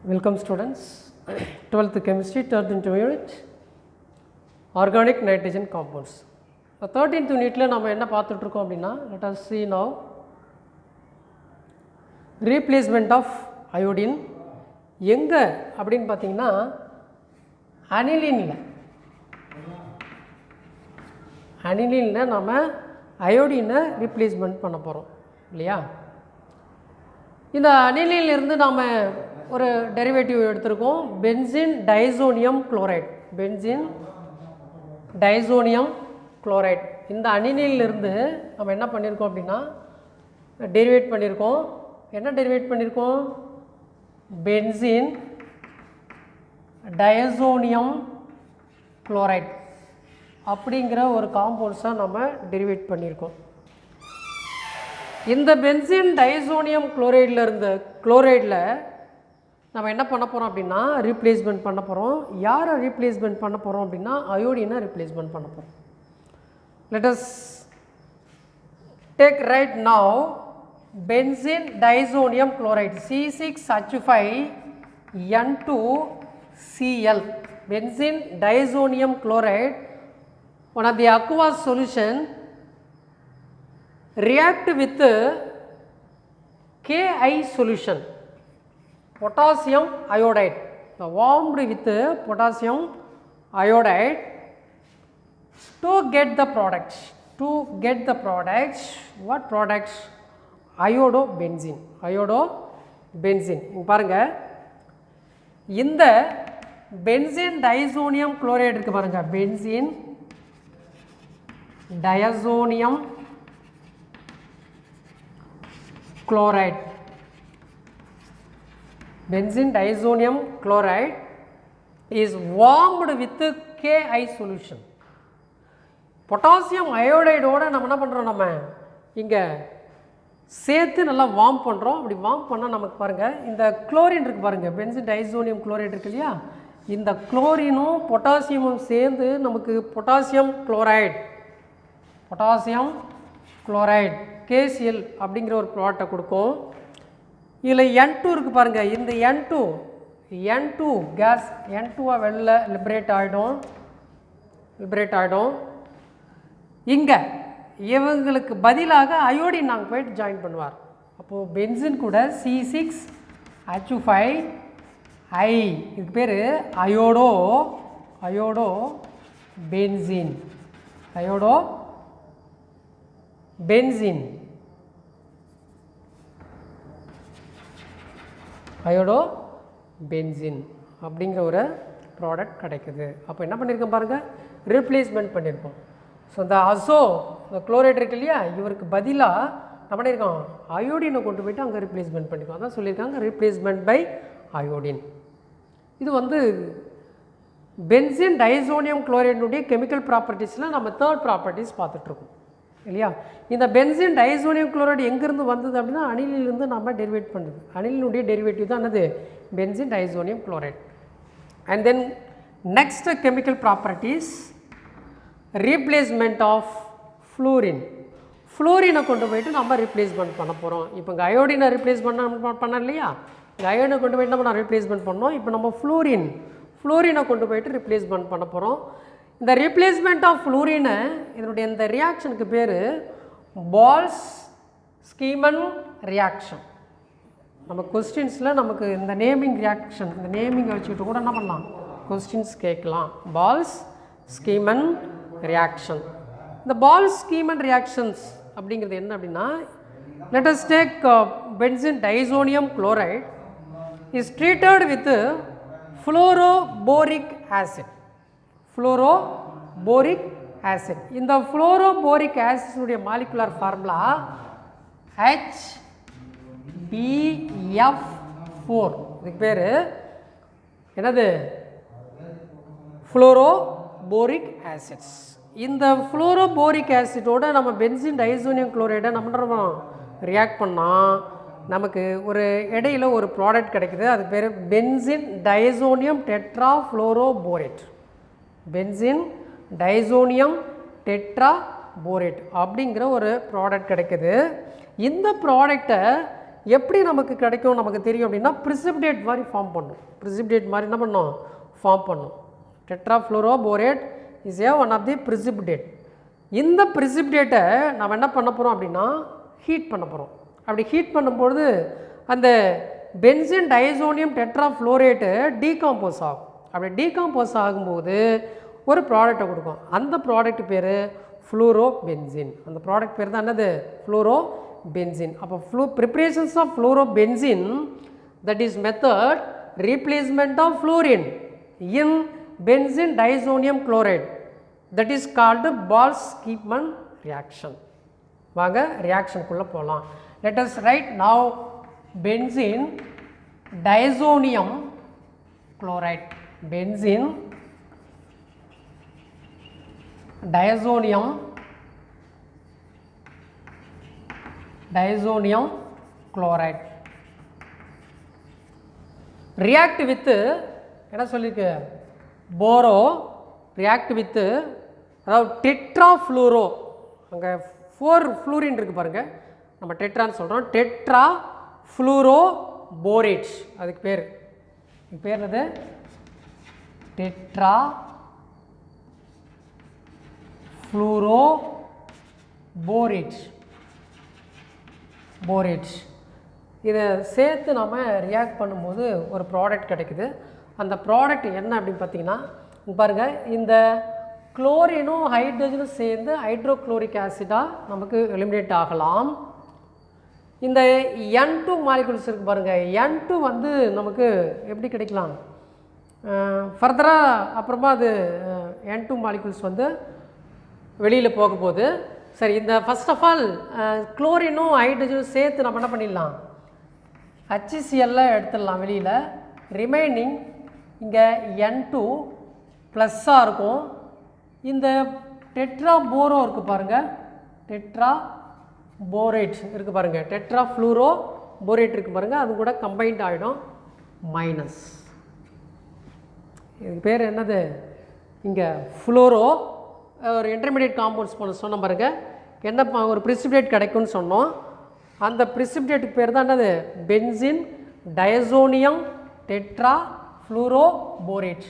Welcome students, 12th chemistry, 13th unit, organic nitrogen compounds. 13th unit la nama enna paathutirukkom appadina, let us see now replacement of iodine. எங்க அப்படின்னு பார்த்தீங்கன்னா அனிலினில் நம்ம அயோடினை replacement பண்ண போகிறோம் இல்லையா. இந்த அனிலினிலிருந்து நாம் ஒரு டெரிவேட்டிவ் எடுத்திருக்கோம், பென்சின் டைசோனியம் குளோரைட். இந்த அனிலினிலிருந்து நம்ம என்ன பண்ணியிருக்கோம் அப்படின்னா டெரிவேட் பண்ணியிருக்கோம். என்ன டெரிவேட் பண்ணியிருக்கோம்? பென்சின் டயசோனியம் குளோரைட் அப்படிங்கிற ஒரு காம்பவுண்ட்ஸை நம்ம டெரிவேட் பண்ணியிருக்கோம். இந்த பென்சின் டைசோனியம் குளோரைடில் நம்ம என்ன பண்ண போகிறோம் அப்படின்னா ரீப்ளேஸ்மெண்ட் பண்ண போகிறோம். யாரை ரீப்ளேஸ்மெண்ட் பண்ண போகிறோம் அப்படின்னா அயோடினை ரீப்ளேஸ்மெண்ட் பண்ண போகிறோம். Let us take right now benzene disonium chloride C6H5N2Cl. benzene disonium chloride, one of the aqueous solution, react with Ki solution, potassium iodide. The warmed with potassium iodide to get the products. What products? Iodobenzene. இங்கே பாருங்கள், இந்த benzene diazonium chloride இருக்குது பாருங்கள், benzene diazonium chloride. Benzene diazonium chloride is warmed with Ki solution. Potassium அயோடைடோடு நம்ம என்ன பண்ணுறோம், நம்ம இங்கே சேர்த்து நல்லா வார்ம் பண்ணுறோம். அப்படி வார்ம் பண்ணால் நமக்கு பாருங்கள் இந்த குளோரின் இருக்குது பாருங்கள், பென்சின் டைசோனியம் குளோரைடு இருக்குது இல்லையா, இந்த குளோரினும் பொட்டாசியமும் சேர்ந்து நமக்கு பொட்டாசியம் குளோரைடு KCl அப்படிங்கிற ஒரு ப்ராடக்டை கொடுக்கும். இதில் N2 இருக்குது பாருங்கள், இந்த N2 கேஸ் N2 வெளில லிபரேட் ஆகிடும். இங்கே இவங்களுக்கு பதிலாக அயோடின் நாங்கள் போயிட்டு ஜாயின் பண்ணுவார். அப்போது பென்சின் கூட C6H5I, இதுக்கு பேர் அயோடோ பென்சின். அப்படிங்கிற ஒரு ப்ராடக்ட் கிடைக்குது. அப்போ என்ன பண்ணியிருக்கோம் பாருங்கள், ரீப்ளேஸ்மெண்ட் பண்ணியிருக்கோம். ஸோ இந்த குளோரைட் இருக்கு இல்லையா, இவருக்கு பதிலாக நம்ம பண்ணியிருக்கோம் அயோடினை கொண்டு போய்ட்டு அங்கே ரீப்ளேஸ்மெண்ட் பண்ணியிருக்கோம். அதான் சொல்லியிருக்காங்க ரீப்ளேஸ்மெண்ட் பை அயோடின். இது வந்து பென்சின் டைசோனியம் குளோரைடுடைய கெமிக்கல் ப்ராப்பர்ட்டிஸில் நம்ம தேர்ட் ப்ராப்பர்ட்டிஸ் பார்த்துட்ருக்கோம் இல்லையா. இந்த பென்சின் டைசோனியம் குளோரைடு எங்கேருந்து வந்தது அப்படின்னா அனிலிருந்து நம்ம டெரிவேட் பண்ணுறது. அனிலினுடைய டெரிவேட்டிவ் தான் என்னது, benzene diazonium chloride. And then next chemical properties replacement of ஃப்ளூரினை கொண்டு போய்ட்டு நம்ம ரீப்ளேஸ்மெண்ட் பண்ண போகிறோம். இப்போ இங்கே அயோடினை ரீப்ளேஸ் பண்ண இல்லையா, இங்கே அயோடினை கொண்டு போய்ட்டு நம்ம ரீப்ளேஸ்மெண்ட் பண்ணோம். இப்போ நம்ம ஃப்ளூரினை கொண்டு போய்ட்டு ரீப்ளேஸ்மெண்ட் பண்ண போகிறோம். இந்த ரீப்ளேஸ்மெண்ட் ஆஃப் ஃப்ளூரினை இதனுடைய இந்த ரியாக்ஷனுக்கு பேர் பால்ஸ்-ஸ்கீமன் ரியாக்ஷன். நம்ம கொஸ்டின்ஸில் நமக்கு இந்த நேமிங் ரியாக்ஷன், இந்த நேமிங்கை வச்சுக்கிட்டு கூட என்ன பண்ணலாம், கொஸ்டின்ஸ் கேட்கலாம். பால்ஸ்-ஸ்கீமன் ரியாக்ஷன். இந்த பால்ஸ்-ஸ்கீமன் ரியாக்ஷன்ஸ் அப்படிங்கிறது என்ன அப்படின்னா, let us take benzene disonium chloride is treated with fluoroboric acid. இந்த fluoroboric acid உடைய molecular formula HBF4. இதுக்கு பேர் என்னது, fluoroboric acids. இந்த fluoroboric acidோட நம்ம பென்சின் டைசோனியம் குளோரைடை நம்ம ரியாக்ட் பண்ணால் நமக்கு ஒரு இடையில் ஒரு ப்ராடக்ட் கிடைக்குது. அது பேர் பென்சின் டைசோனியம் டெட்ராஃப்ளோரோபோரேட். அப்படிங்கிற ஒரு ப்ராடக்ட் கிடைக்குது. இந்த ப்ராடக்டை எப்படி நமக்கு கிடைக்கும் நமக்கு தெரியும் அப்படின்னா precipitate மாதிரி ஃபார்ம் பண்ணும். precipitate மாதிரி என்ன பண்ணோம் ஃபார்ம் பண்ணும். Tetrafluoroborate is a one of the precipitate. இந்த precipitate நம்ம என்ன பண்ண போகிறோம் அப்படின்னா ஹீட் பண்ண போகிறோம். அப்படி ஹீட் பண்ணும்பொழுது அந்த பென்சின் டைசோனியம் டெட்ராஃப்ளோரேட்டு டீகாம்போஸ் ஆகும். அப்படி டீகாம்போஸ் ஆகும்போது ஒரு ப்ராடக்டை கொடுக்கும். அந்த ப்ராடக்ட் பேர் ஃப்ளூரோபென்சின். அந்த ப்ராடக்ட் பேர் தான் என்னது ஃப்ளூரோபென்சின். அப்போ preparations of fluorobenzene that is method replacement of fluorine in benzene diazonium chloride that is called Balz Schiemann reaction. வாங்க ரியாக்ஷனுக்குள்ளே போகலாம். Let us write now benzene diazonium chloride. Benzene diazonium chloride react with என்ன சொல்லிருக்கு போரோ react with அதாவது டெட்ராஃப்ளூரோ. அங்கே 4 fluorine இருக்குது பாருங்கள், நம்ம டெட்ரான்னு சொல்கிறோம். டெட்ராஃப்ளூரோபோரேட் அதுக்கு பேர். பேர் என்னது டெட்ராஃப்ளூரோபோரேட். இதை சேர்த்து நம்ம ரியாக்ட் பண்ணும்போது ஒரு ப்ராடக்ட் கிடைக்குது. அந்த ப்ராடக்ட் என்ன அப்படின்னு பார்த்தீங்கன்னா பாருங்கள், இந்த குளோரினும் ஹைட்ரஜனும் சேர்ந்து ஹைட்ரோக்ளோரிக் ஆசிடாக நமக்கு எலிமினேட் ஆகலாம். இந்த N2 மாலிகுல்ஸ் இருக்குது பாருங்கள், N2 வந்து நமக்கு எப்படி கிடைக்கலாம் ஃபர்தராக அப்புறமா அது N2 மாலிகுல்ஸ் வந்து வெளியில் போக போகுது. சரி, இந்த ஃபர்ஸ்ட் ஆஃப் ஆல் குளோரினும் ஹைட்ரஜனும் சேர்த்து நம்ம என்ன பண்ணிடலாம் HCl எடுத்துடலாம் வெளியில். ரிமைனிங் இங்கே N2 ப்ளஸ்ஸாக இருக்கும். இந்த டெட்ராபோரோ இருக்குது பாருங்கள், டெட்ராபோரேட் இருக்குது பாருங்கள், டெட்ராஃப்ளூரோபோரேட் இருக்குது பாருங்கள், அது கூட கம்பைன்ட் ஆகிடும் மைனஸ். இதுக்கு பேர் என்னது இங்கே ஃப்ளோரோ ஒரு இன்டர்மீடியட் காம்பவுண்ட்ஸ் போன சொன்ன பாருங்க, என்ன ஒரு precipitate கிடைக்கும்னு சொன்னோம். அந்த precipitate பேர் தான் என்னது பென்சின் டைசோனியம் டெட்ராஃப்ளூரோபோரேட்.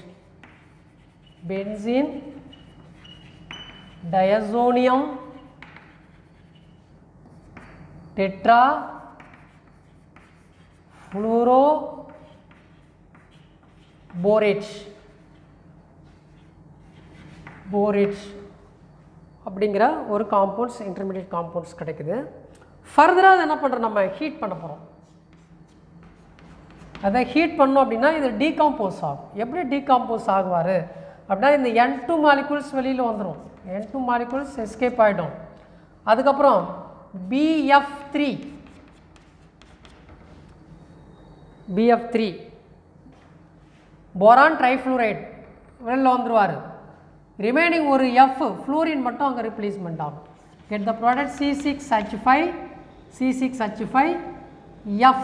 பென்சின் டைசோனியம் டெட்ராஃப்ளூரோபோரேட் அப்படிங்கிற ஒரு காம்பவுண்ட்ஸ் இன்டர்மீடியட் காம்பவுண்ட்ஸ் கிடைக்குது. ஃபர்தராக அதை என்ன பண்ணுறோம் நம்ம ஹீட் பண்ண போகிறோம். அதை ஹீட் பண்ணோம் அப்படின்னா இது டீகாம்போஸ் ஆகும். எப்படி டீகாம்போஸ் ஆகுவார் அப்படின்னா இந்த N2 மாலிகுல்ஸ் வெளியில் வந்துடும். N2 மாலிகுல்ஸ் எஸ்கேப் ஆகிடும். அதுக்கப்புறம் BF3 போரான் ட்ரைஃப்ளூரைட் வெளியில் வந்துடுவார். ரிமைனிங் ஒரு F ஃப்ளூரின் மட்டும் அங்கே ரிப்ளேஸ்மெண்ட் ஆகும். Get the product C6H5 F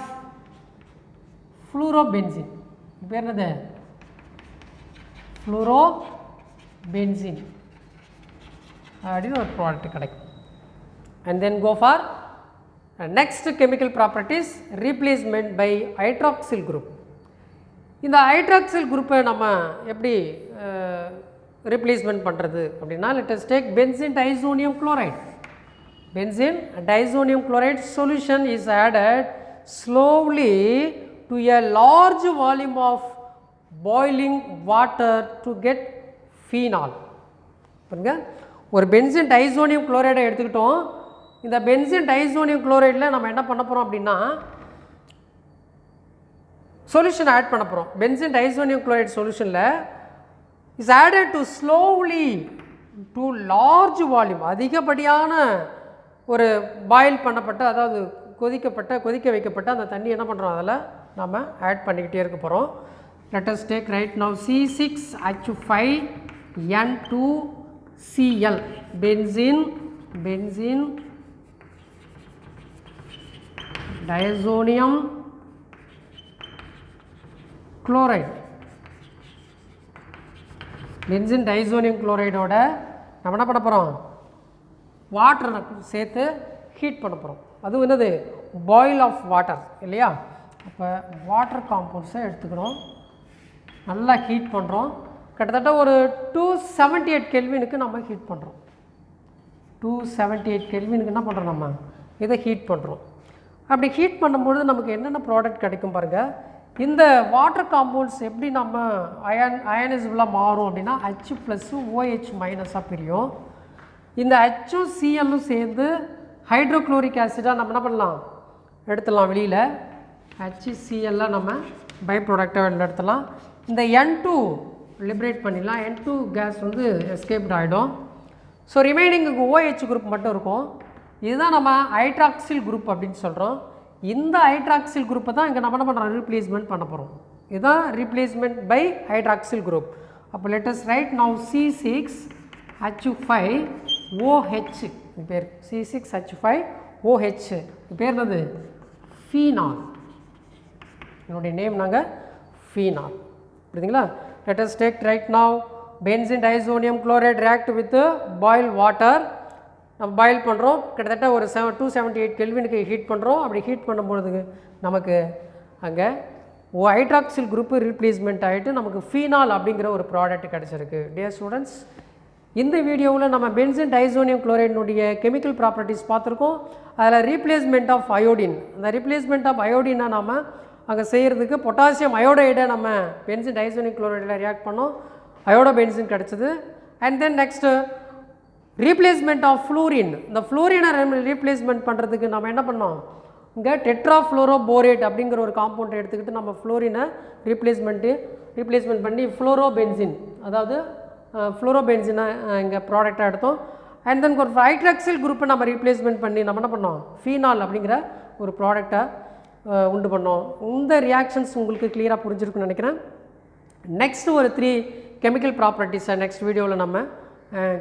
fluorobenzene. பேர் என்னது ஃப்ளூரோபென்சின் அப்படின்னு ஒரு ப்ராடக்ட் கிடைக்கும். And then go for next chemical properties replacement by hydroxyl group. இந்த ஹைட்ராக்சில் குரூப்பை நம்ம எப்படி replacement பண்ணுறது அப்படின்னா let us take benzene diazonium chloride. Benzene diazonium chloride solution is added slowly to a large volume of boiling water to get phenol. பாருங்க, ஒரு benzene diazonium குளோரைடை எடுத்துக்கிட்டோம். இந்த பென்சின் டைசோனியம் குளோரைடில் நம்ம என்ன பண்ண போகிறோம் அப்படின்னா சொல்யூஷன் ஆட் பண்ண போகிறோம். பென்சின் டைசோனியம் குளோரைட் சொல்யூஷனில் is added to slowly to large volume, அதிகப்படியான ஒரு பாயில் பண்ணப்பட்ட அதாவது கொதிக்க வைக்கப்பட்ட அந்த தண்ணி என்ன பண்ணுறோம் அதில் நம்ம ஆட் பண்ணிக்கிட்டே இருக்க போகிறோம். let us take right now C6H5N2Cl benzene diazonium chloride. Benzene diazonium குளோரைடோட நம்ம என்ன பண்ண போகிறோம் வாட்டரை சேர்த்து ஹீட் பண்ண போகிறோம். அதுவும் என்னது பாயில் ஆஃப் வாட்டர் இல்லையா? அப்போ வாட்டர் காம்பவுண்ட்ஸை எடுத்துக்கிறோம், நல்லா ஹீட் பண்ணுறோம். கிட்டத்தட்ட ஒரு 278 கெல்வினுக்கு நம்ம ஹீட் பண்ணுறோம். 278 கெல்வினுக்கு என்ன பண்ணுறோம், நம்ம இதை ஹீட் பண்ணுறோம். அப்படி ஹீட் பண்ணும்பொழுது நமக்கு என்னென்ன ப்ராடக்ட் கிடைக்கும் பாருங்கள். இந்த வாட்டர் காம்பவுண்ட்ஸ் எப்படி நம்ம அயனைசபிளாக மாறும் அப்படின்னா H ப்ளஸ்ஸு OH மைனஸாக பிரியும். இந்த Hம் Clலும் சேர்ந்து ஹைட்ரோக்ளோரிக் ஆசிடாக நம்ம என்ன பண்ணலாம், எடுத்துடலாம் வெளியில். HCl நம்ம பை ப்ராடக்டாக வெளியில் எடுத்துடலாம். இந்த N2 லிபரேட் பண்ணிடலாம். N2 கேஸ் வந்து எஸ்கேப்ட் ஆகிடும். ஸோ ரிமைனிங்கு OH குரூப் மட்டும் இருக்கும். இதுதான் நம்ம ஹைட்ராக்சில் குரூப் அப்படின்னு சொல்கிறோம். இந்த ஹைட்ராக்சில் குரூப்பை தான் இங்கே நம்ம என்ன பண்ணுறோம், ரீப்ளேஸ்மெண்ட் பண்ண போகிறோம். இதுதான் ரீப்ளேஸ்மெண்ட் பை ஹைட்ராக்சில் குரூப். அப்போ let us write now C6H5OH இது பேர். C6H5OH இது பேர் என்னது, ஃபீனால். என்னுடைய நேம் நாங்கள் ஃபீனால். புரியுதுங்களா? Let us take right now benzene diazonium chloride react with boiled water. நம்ம பாயில் பண்ணுறோம், கிட்டத்தட்ட ஒரு 278 கெல்வினுக்கு ஹீட் பண்ணுறோம். அப்படி ஹீட் பண்ணும்பொழுது நமக்கு அங்கே ஹைட்ராக்சில் குரூப்பு ரீப்ளேஸ்மெண்ட் ஆகிட்டு நமக்கு ஃபீனால் அப்படிங்கிற ஒரு ப்ராடக்ட் கிடச்சிருக்கு. டியர் ஸ்டூடெண்ட்ஸ், இந்த வீடியோவில் நம்ம பென்சின் டைசோனியம் குளோரைடினுடைய கெமிக்கல் ப்ராப்பர்ட்டிஸ் பார்த்துருக்கோம். அதில் ரீப்ளேஸ்மெண்ட் ஆஃப் அயோடின், அந்த ரீப்ளேஸ்மெண்ட் ஆஃப் அயோடினை நம்ம அங்கே செய்கிறதுக்கு பொட்டாசியம் அயோடைடை நம்ம பென்சின் டைசோனியம் குளோரைடில் ரியாக்ட் பண்ணோம், அயோடோ பென்சின் கிடச்சிது. And then next replacement of fluorine, இந்த ஃப்ளூரினை ரீப்ளேஸ்மெண்ட் பண்ணுறதுக்கு நம்ம என்ன பண்ணோம், இங்கே டெட்ராஃப்ளோரோபோரேட் அப்படிங்கிற ஒரு காம்பவுண்டை எடுத்துக்கிட்டு நம்ம ஃப்ளூரினை ரீப்ளேஸ்மெண்ட் பண்ணி ஃப்ளோரோபென்சின், அதாவது ஃப்ளோரோபென்சினை இங்கே ப்ராடக்டாக எடுத்தோம். அண்ட் தென் ஒரு ஹைட்ராக்சில் குரூப்பை நம்ம ரீப்ளேஸ்மெண்ட் பண்ணி நம்ம என்ன பண்ணோம், ஃபீனால் அப்படிங்கிற ஒரு ப்ராடக்டை உண்டு பண்ணோம். இந்த ரியாக்ஷன்ஸ் உங்களுக்கு கிளியராக புரிஞ்சிருக்குன்னு நினைக்கிறேன். நெக்ஸ்ட்டு ஒரு 3 கெமிக்கல் ப்ராப்பர்ட்டிஸை நெக்ஸ்ட் வீடியோவில் நம்ம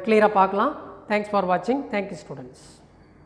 கிளியராக பார்க்கலாம். தேங்க்ஸ் ஃபார் வாட்சிங். Thank you students.